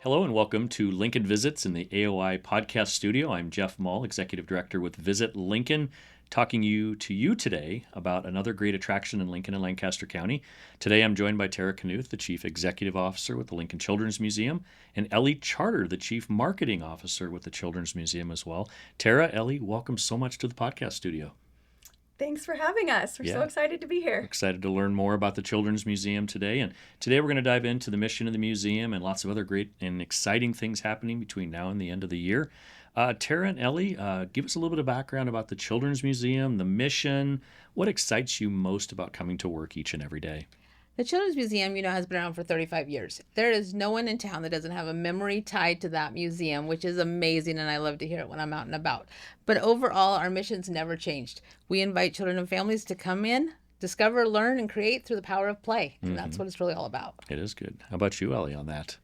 Hello and welcome to Lincoln Visits in the AOI Podcast Studio. I'm Jeff Maul, Executive Director with Visit Lincoln, talking to you today about another great attraction in Lincoln and Lancaster County. Today I'm joined by Tara Knuth, the Chief Executive Officer with the Lincoln Children's Museum, and Ellie Charter, the Chief Marketing Officer with the Children's Museum as well. Tara, Ellie, welcome so much to the podcast studio. Thanks for having us. We're so excited to be here. We're excited to learn more about the Children's Museum today. And today we're going to dive into the mission of the museum and lots of other great and exciting things happening between now and the end of the year. Tara and Ellie, give us a little bit of background about the Children's Museum, the mission. What excites you most about coming to work each and every day? The Children's Museum, has been around for 35 years. There is no one in town that doesn't have a memory tied to that museum, which is amazing, and I love to hear it when I'm out and about. But overall, our mission's never changed. We invite children and families to come in, discover, learn, and create through the power of play, and that's what it's really all about. It is good. How about you, Ellie, on that?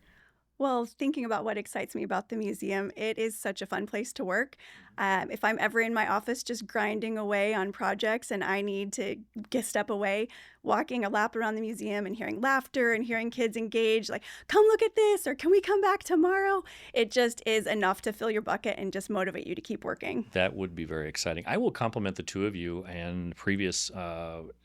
Well, thinking about what excites me about the museum, it is such a fun place to work. If I'm ever in my office just grinding away on projects and I need to step away, walking a lap around the museum and hearing laughter and hearing kids engage, like, come look at this, or can we come back tomorrow? It just is enough to fill your bucket and just motivate you to keep working. That would be very exciting. I will compliment the two of you and previous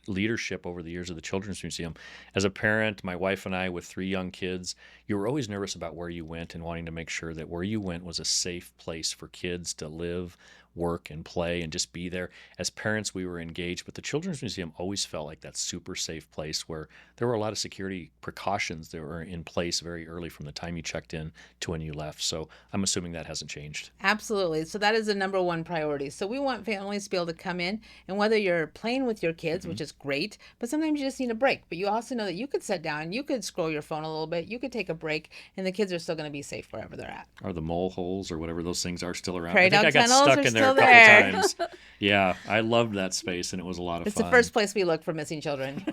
leadership over the years of the Children's Museum. As a parent, my wife and I with 3 young kids, you were always nervous about where you went and wanting to make sure that where you went was a safe place for kids to live, work, and play and just be there. As parents, we were engaged, but the Children's Museum always felt like that super safe place where there were a lot of security precautions that were in place very early from the time you checked in to when you left. So I'm assuming that hasn't changed. Absolutely. So that is the number one priority. So we want families to be able to come in, and whether you're playing with your kids, which is great, but sometimes you just need a break. But you also know that you could sit down, you could scroll your phone a little bit, you could take a break, and the kids are still going to be safe wherever they're at. Are the mole holes or whatever those things are still around? Prairie I think I got dog stuck tunnels in there are a still couple there. times. Yeah, I loved that space, and it was a lot of It's fun. the first place we look for missing children.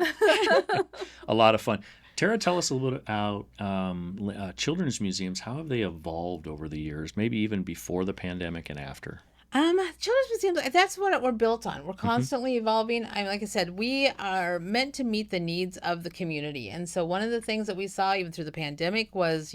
A lot of fun. Tara, tell us a little bit about children's museums. How have they evolved over the years, maybe even before the pandemic and after? Children's museums, that's what we're built on. We're constantly evolving. Like I said, we are meant to meet the needs of the community. And so one of the things that we saw even through the pandemic was,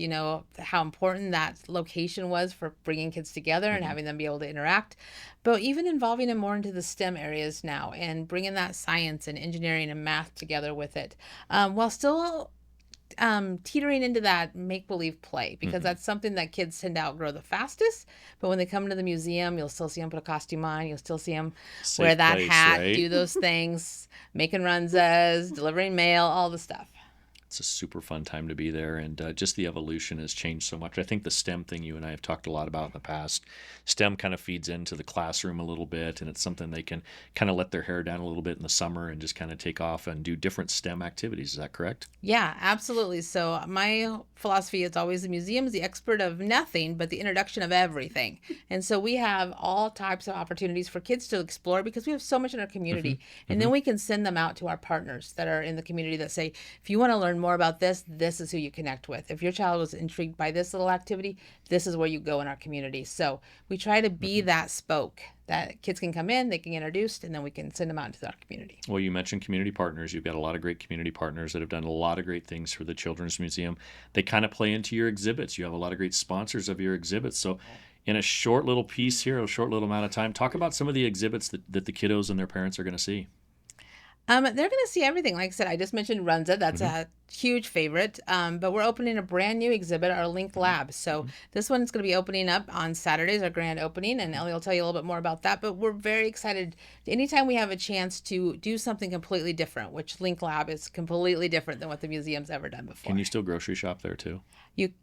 how important that location was for bringing kids together and having them be able to interact. But even involving them more into the STEM areas now and bringing that science and engineering and math together with it, while still teetering into that make-believe play, because that's something that kids tend to outgrow the fastest. But when they come into the museum, you'll still see them put a costume on. You'll still see them wear that hat, right? Do those things, making runzas, delivering mail, all the stuff. It's a super fun time to be there, and just the evolution has changed so much. I think the STEM thing you and I have talked a lot about in the past, STEM kind of feeds into the classroom a little bit, and it's something they can kind of let their hair down a little bit in the summer and just kind of take off and do different STEM activities. Is that correct? Yeah, absolutely. So my philosophy is always the museum is the expert of nothing, but the introduction of everything. And so we have all types of opportunities for kids to explore because we have so much in our community. And then we can send them out to our partners that are in the community that say, if you want to learn more about this is who you connect with. If your child was intrigued by this little activity, this is where you go in our community. So we try to be that spoke that kids can come in, they can get introduced, and then we can send them out into our community. Well, you mentioned community partners. You've got a lot of great community partners that have done a lot of great things for the Children's Museum. They kind of play into your exhibits. You have a lot of great sponsors of your exhibits. So in a short little piece here, a short little amount of time, talk about some of the exhibits that the kiddos and their parents are going to see. They're going to see everything. Like I said, I just mentioned Runza. That's a huge favorite. But we're opening a brand new exhibit, our Link Lab. So this one's going to be opening up on Saturdays, our grand opening. And Ellie will tell you a little bit more about that. But we're very excited. Anytime we have a chance to do something completely different, which Link Lab is completely different than what the museum's ever done before. Can you still grocery shop there too? You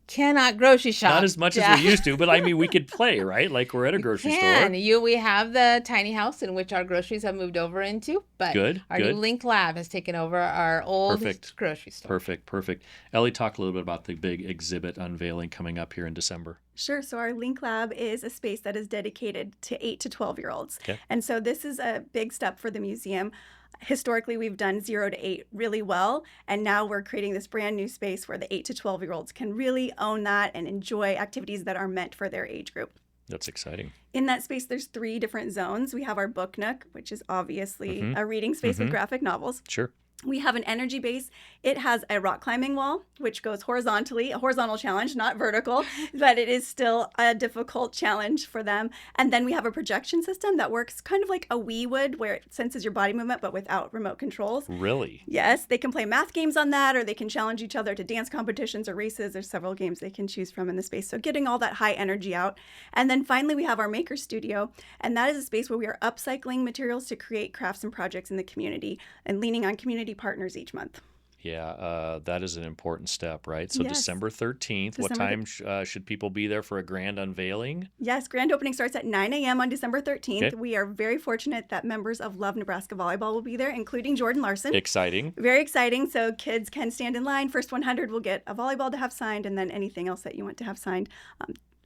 cannot grocery shop. Not as much as we used to, but I mean, we could play, right? Like we're at a grocery store. We have the tiny house in which our groceries have moved over into, but our new Link Lab has taken over our old grocery store. Perfect. Ellie, talk a little bit about the big exhibit unveiling coming up here in December. Sure. So our Link Lab is a space that is dedicated to 8 to 12-year-olds. Okay. And so this is a big step for the museum. Historically, we've done 0 to 8 really well, and now we're creating this brand new space where the 8 to 12-year-olds can really own that and enjoy activities that are meant for their age group. That's exciting. In that space, there's 3 different zones. We have our book nook, which is obviously a reading space with graphic novels. Sure. We have an energy base. It has a rock climbing wall, which goes horizontally, a horizontal challenge, not vertical, but it is still a difficult challenge for them. And then we have a projection system that works kind of like a Wii would, where it senses your body movement, but without remote controls. Really? Yes, they can play math games on that, or they can challenge each other to dance competitions or races. There's several games they can choose from in the space. So getting all that high energy out. And then finally, we have our Maker Studio, and that is a space where we are upcycling materials to create crafts and projects in the community and leaning on community partners each month. Yeah, that is an important step, right? So Yes. December 13th, what December time should people be there for a grand unveiling? Yes, grand opening starts at 9 a.m. on December 13th. Okay. We are very fortunate that members of Love Nebraska Volleyball will be there, including Jordan Larson. Exciting. Very exciting. So kids can stand in line. First 100 will get a volleyball to have signed, and then anything else that you want to have signed.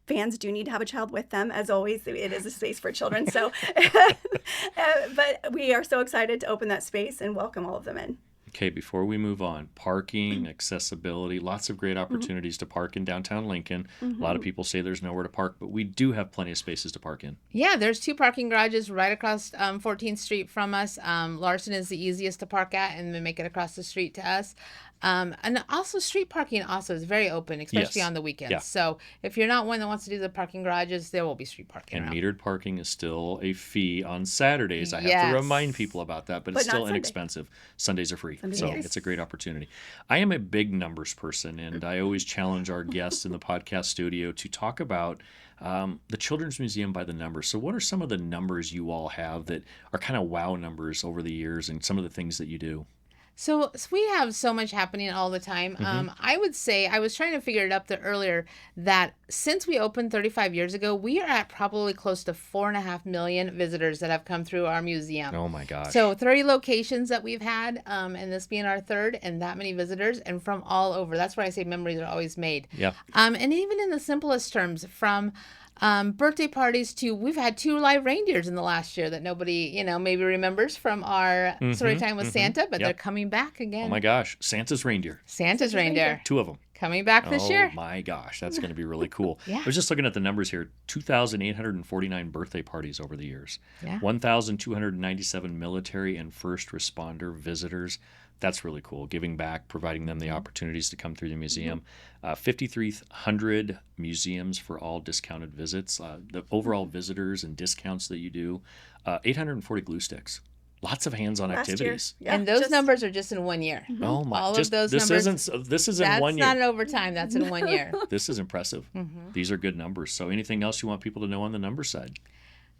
Fans do need to have a child with them. As always, it is a space for children. So, but we are so excited to open that space and welcome all of them in. Okay, before we move on, parking, accessibility, lots of great opportunities to park in downtown Lincoln. A lot of people say there's nowhere to park, but we do have plenty of spaces to park in. Yeah, there's 2 parking garages right across 14th Street from us. Larson is the easiest to park at, and then make it across the street to us. And also street parking also is very open, especially Yes. on the weekends. Yeah. So if you're not one that wants to do the parking garages, there will be street parking And around. metered parking is still a fee on Saturdays. I have Yes. to remind people about that, but But it's still not Sunday. inexpensive. Sundays are free. Sundays So are free. it's a great opportunity. I am a big numbers person, and I always challenge our guests in the podcast studio to talk about the Children's Museum by the numbers. So what are some of the numbers you all have that are kind of wow numbers over the years and some of the things that you do? So we have so much happening all the time. I would say, I was trying to figure it up earlier, that since we opened 35 years ago, we are at probably close to 4.5 million visitors that have come through our museum. Oh my gosh. So 30 locations that we've had, and this being our third, and that many visitors, and from all over. That's why I say memories are always made. Yeah. And even in the simplest terms, from birthday parties to, we've had 2 live reindeers in the last year that nobody, maybe remembers from our story time with Santa, but they're coming back again. Oh my gosh. Santa's reindeer. Santa's reindeer 2 of them. coming back this year. Oh my gosh, that's going to be really cool. Yeah. I was just looking at the numbers here. 2,849 birthday parties over the years. Yeah. 1,297 military and first responder visitors. That's really cool. Giving back, providing them the opportunities to come through the museum. 5,300 museums for all discounted visits. The overall visitors and discounts that you do. 840 glue sticks. Lots of hands-on Last year. activities. Yeah, And those just- numbers are just in 1 year. Oh my! All of just, those this numbers- This is in That's 1 year. not an overtime. That's in 1 year. This is impressive. These are good numbers. So anything else you want people to know on the numbers side?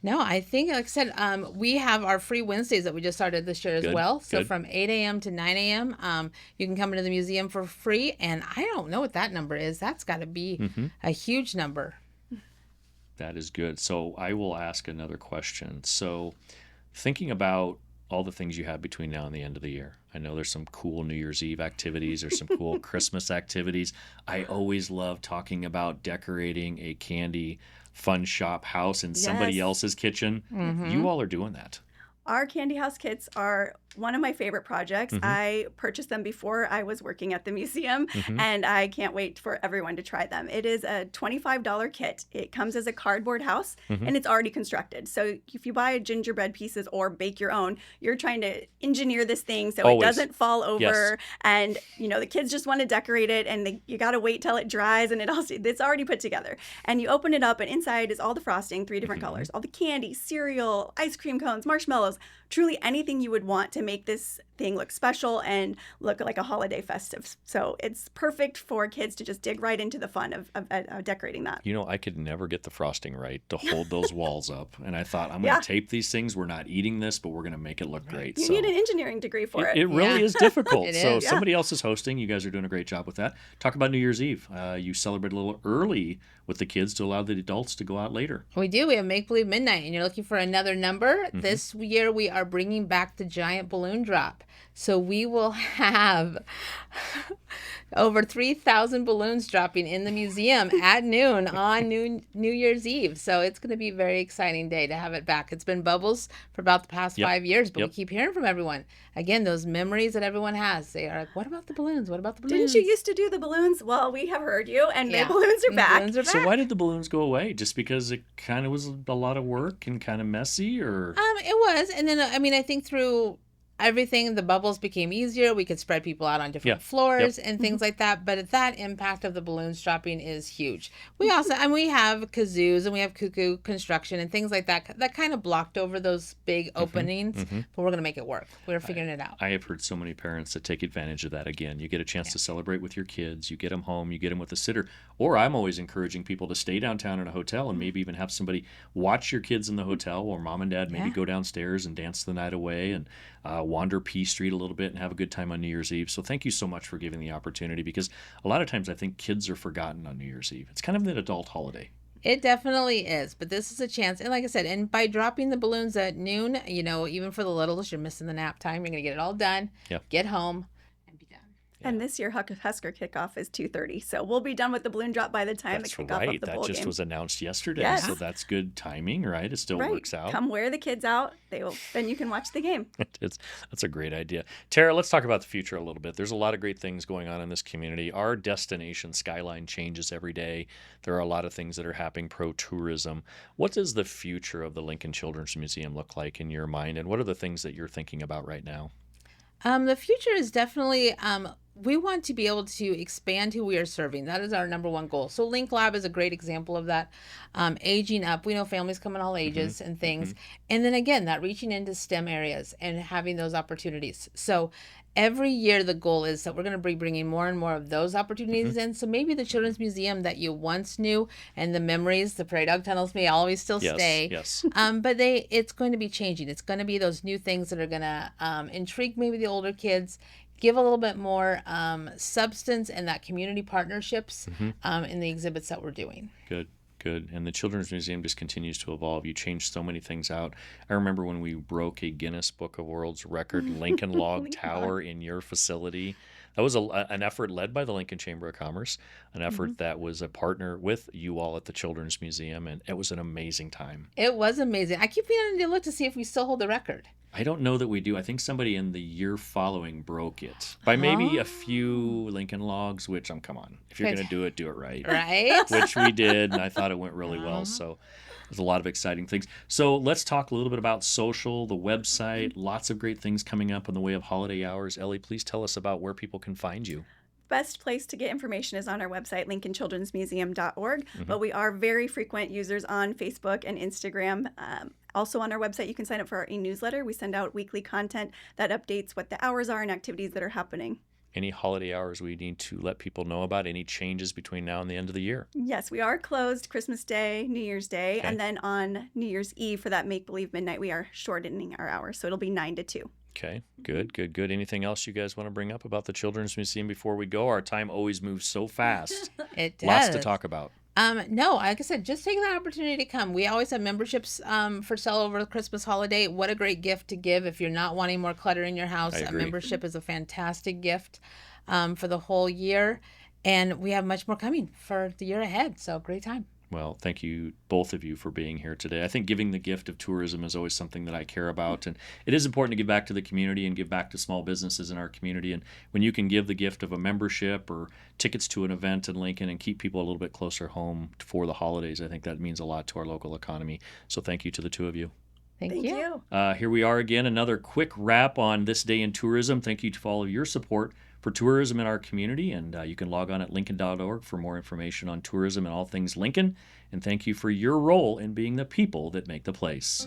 No, I think, like I said, we have our free Wednesdays that we just started this year as Good, well. So good. from 8 a.m. to 9 a.m., you can come into the museum for free. And I don't know what that number is. That's got to be a huge number. That is good. So I will ask another question. So thinking about all the things you have between now and the end of the year. I know there's some cool New Year's Eve activities. There's some cool Christmas activities. I always love talking about decorating a candy fun shop house in somebody Yes. else's kitchen. You all are doing that. Our Candy House kits are one of my favorite projects. Mm-hmm. I purchased them before I was working at the museum, and I can't wait for everyone to try them. It is a $25 kit. It comes as a cardboard house, and it's already constructed. So if you buy gingerbread pieces or bake your own, you're trying to engineer this thing so Always. it doesn't fall over. Yes. And the kids just want to decorate it, and you got to wait till it dries, and it's already put together. And you open it up, and inside is all the frosting, 3 different colors, all the candy, cereal, ice cream cones, marshmallows, truly anything you would want to make this thing look special and look like a holiday festive. So it's perfect for kids to just dig right into the fun of decorating that. I could never get the frosting right to hold those walls up. And I thought, I'm going to tape these things. We're not eating this, but we're going to make it look great. You need an engineering degree for it. It really Yeah. is difficult. It So is. Yeah. somebody else is hosting. You guys are doing a great job with that. Talk about New Year's Eve. You celebrate a little early with the kids to allow the adults to go out later. We do. We have Make Believe Midnight, and you're looking for another number. This year, we are bringing back the giant balloon drop. So we will have over 3,000 balloons dropping in the museum at noon on New Year's Eve. So it's going to be a very exciting day to have it back. It's been bubbles for about the past 5 years, but we keep hearing from everyone. Again, those memories that everyone has. They are like, what about the balloons? What about the balloons? Didn't you used to do the balloons? Well, we have heard you, and Yeah. the balloons are The back. balloons are So back. why did the balloons go away? Just because it kind of was a lot of work and kind of messy, or? It was. And then, I think through everything, the bubbles became easier. We could spread people out on different floors and things like that. But that impact of the balloons dropping is huge. We also, and we have kazoos and we have cuckoo construction and things like that that kind of blocked over those big openings. But we're going to make it work. We're figuring it out. I have heard so many parents that take advantage of that. Again, you get a chance to celebrate with your kids. You get them home. You get them with a sitter. Or I'm always encouraging people to stay downtown in a hotel and maybe even have somebody watch your kids in the hotel, or mom and dad maybe go downstairs and dance the night away and wander P Street a little bit and have a good time on New Year's Eve. So thank you so much for giving the opportunity, because a lot of times I think kids are forgotten on New Year's Eve. It's kind of an adult holiday. It definitely is, but this is a chance. And like I said, and by dropping the balloons at noon, even for the littles, you're missing the nap time. You're going to get it all done, get home, and be done. And this year, Husker kickoff is 2:30, so we'll be done with the balloon drop by the time the kickoff of the bowl That just game. was announced yesterday, Yes. so that's good timing, right? It still works out. Come wear the kids out. Then you can watch the game. That's a great idea. Tara, let's talk about the future a little bit. There's a lot of great things going on in this community. Our destination skyline changes every day. There are a lot of things that are happening pro-tourism. What does the future of the Lincoln Children's Museum look like in your mind, and what are the things that you're thinking about right now? The future is definitely, we want to be able to expand who we are serving. That is our number one goal. So Link Lab is a great example of that. Aging up, we know families come in all ages and things. And then again, that reaching into STEM areas and having those opportunities. So every year the goal is that we're going to be bringing more and more of those opportunities in. So maybe the Children's Museum that you once knew and the memories, the prairie dog tunnels may always still stay. Yes. But it's going to be changing. It's going to be those new things that are going to intrigue maybe the older kids, give a little bit more substance and that community partnerships in the exhibits that we're doing. Good. And the Children's Museum just continues to evolve. You changed so many things out. I remember when we broke a Guinness Book of World's Record Lincoln Log Tower in your facility. That was an effort led by the Lincoln Chamber of Commerce, an effort that was a partner with you all at the Children's Museum, and it was an amazing time. It was amazing. I keep meaning to look to see if we still hold the record. I don't know that we do. I think somebody in the year following broke it by maybe a few Lincoln Logs, which come on. If you're going to do it right. Right. Which we did, and I thought it went really well. So there's a lot of exciting things. So let's talk a little bit about social, the website, lots of great things coming up in the way of holiday hours. Ellie, please tell us about where people can find you. Best place to get information is on our website, lincolnchildrensmuseum.org, but we are very frequent users on Facebook and Instagram. Also on our website, you can sign up for our e-newsletter. We send out weekly content that updates what the hours are and activities that are happening. Any holiday hours we need to let people know about? Any changes between now and the end of the year? Yes, we are closed Christmas Day, New Year's Day, and then on New Year's Eve for that Make-Believe Midnight, we are shortening our hours, so it'll be 9 to 2. Okay, good. Anything else you guys want to bring up about the Children's Museum before we go? Our time always moves so fast. It does. Lots to talk about. No, like I said, just take that opportunity to come. We always have memberships for sale over the Christmas holiday. What a great gift to give if you're not wanting more clutter in your house. A membership is a fantastic gift for the whole year. And we have much more coming for the year ahead. So great time. Well, thank you, both of you, for being here today. I think giving the gift of tourism is always something that I care about. And it is important to give back to the community and give back to small businesses in our community. And when you can give the gift of a membership or tickets to an event in Lincoln and keep people a little bit closer home for the holidays, I think that means a lot to our local economy. So thank you to the two of you. Thank you. Here we are again, another quick wrap on this day in tourism. Thank you for all of your support for tourism in our community, and you can log on at lincoln.org for more information on tourism and all things Lincoln. And thank you for your role in being the people that make the place.